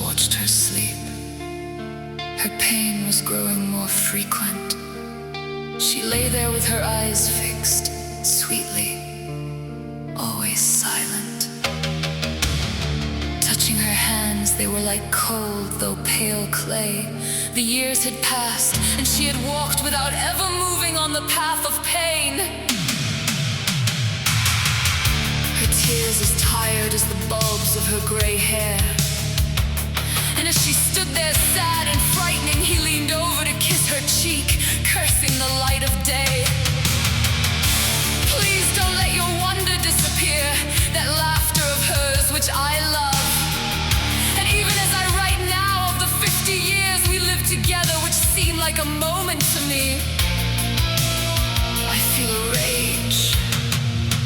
watched her sleep. Her pain was growing more frequent. She lay there with her eyes fixed, sweetly, always silent. Touching her hands, they were like cold though pale clay. The years had passed, and she had walked without ever moving on the path of pain. Her tears as tired as the bulbs of her gray hair. And as she stood there sad and frightening, he leaned over to kiss her cheek, cursing the light of day. Please don't let your wonder disappear, that laughter of hers which I love. And even as I write now of the 50 years we lived together, which seem like a moment to me, I feel a rage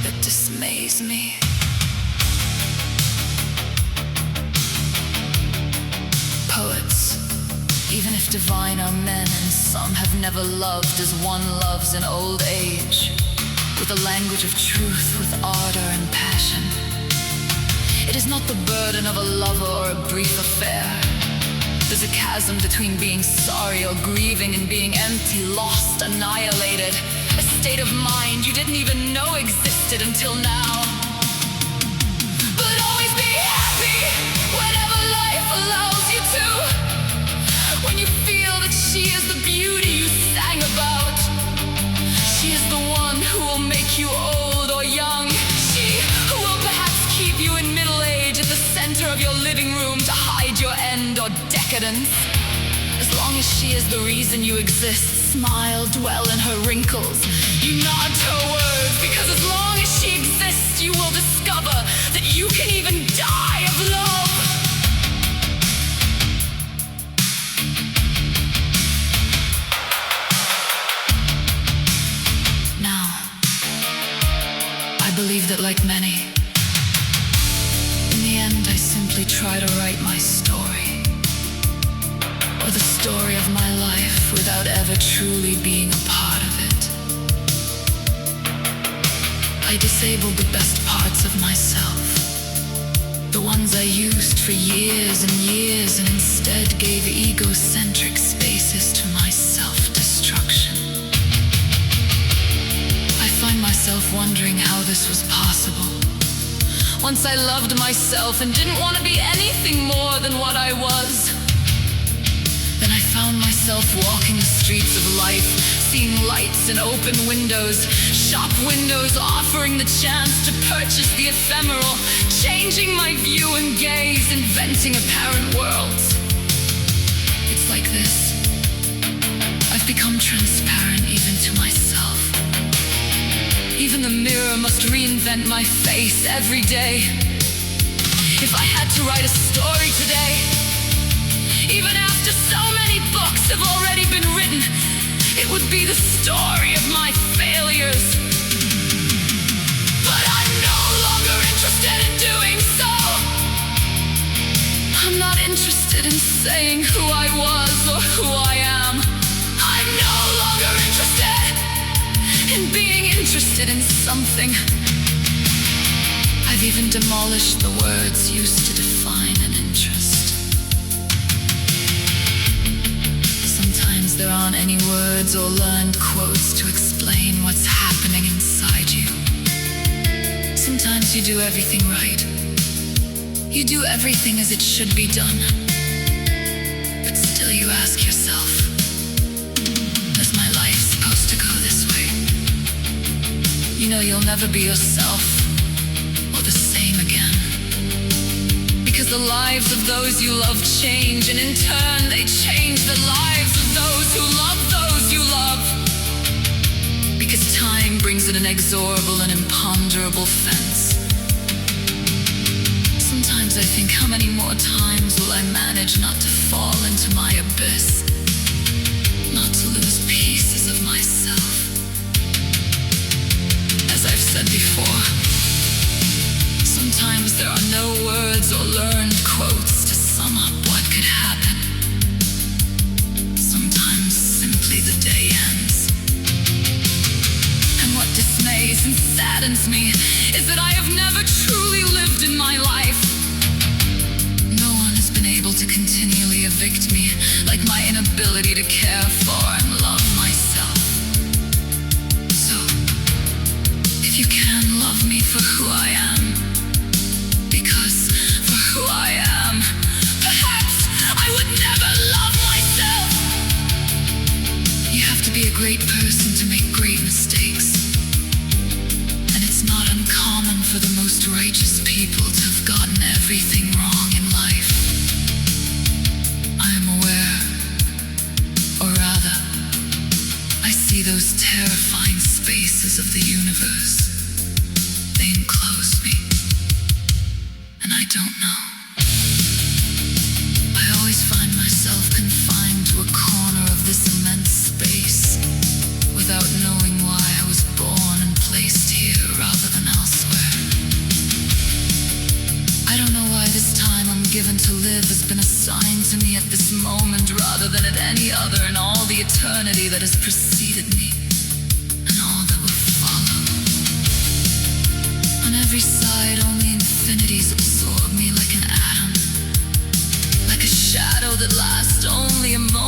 that dismays me. Poets, even if divine are men, and some have never loved as one loves in old age, with a language of truth, with ardor and passion. It is not the burden of a lover or a brief affair. There's a chasm between being sorry or grieving and being empty, lost, annihilated. A state of mind you didn't even know existed until now. But always be happy whenever life allows you to. When you feel that she is the beauty you sang about. She is the one who will make you old or young. She who will perhaps keep you in middle age at the center of your living room to hide your end or decadence. As long as she is the reason you exist, smile, dwell in her wrinkles. You nod to her words, because as long as she exists, you will discover that you can even die of love. Now, I believe that like many, in the end I simply try to write my story, or the story of my life without ever truly being a part of it. I disabled the best parts of myself, the ones I used for years and years, and instead gave egocentric spaces to my self-destruction. I find myself wondering how this was possible. Once I loved myself and didn't want to be anything more than what I was. Then I found myself walking the streets of life, seeing lights and open windows, shop windows offering the chance to purchase the ephemeral, changing my view and gaze, inventing apparent worlds. It's like this. I've become transparent even to myself. Even the mirror must reinvent my face every day. If I had to write a story today, even after so many books have already been written, it would be the story of my failures. But I'm no longer interested in doing so. I'm not interested in saying who I was or who I am. I'm no longer interested in being interested in something. I've even demolished the words used to define an interest. Sometimes there aren't any words or learned quotes to explain what's happening inside you. Sometimes you do everything right. You do everything as it should be done. But still you ask yourself, is my life supposed to go this way? You know you'll never be yourself or the same again. Because the lives of those you love change, and in turn they change the lives of those who love those you love. Because time brings an inexorable and imponderable fence. Sometimes I think, how many more times will I manage not to fall into my abyss? Not to lose pieces of myself. As I've said before, sometimes there are no words or learned quotes to sum up what could happen. Sometimes simply the day ends. And what dismays and saddens me is that I have never truly lived in my life. No one has been able to convict me, like my inability to care for and love myself. So, if you can love me for who I am, because for who I am, perhaps I would never love myself. You have to be a great person to make great mistakes. And it's not uncommon for the most righteous people to have gotten everything wrong in life. I am aware, or rather, I see those terrifying spaces of the universe. They enclose me, and I don't know. I always find myself confined to a corner of this immense space, without knowing why I was born and placed here rather than elsewhere. I don't know why this time I'm given to live has been assigned to me at this moment rather than at any other in all the eternity that has preceded me, and all that will follow. On every side, only infinities absorb me like an atom, like a shadow that lasts only a moment.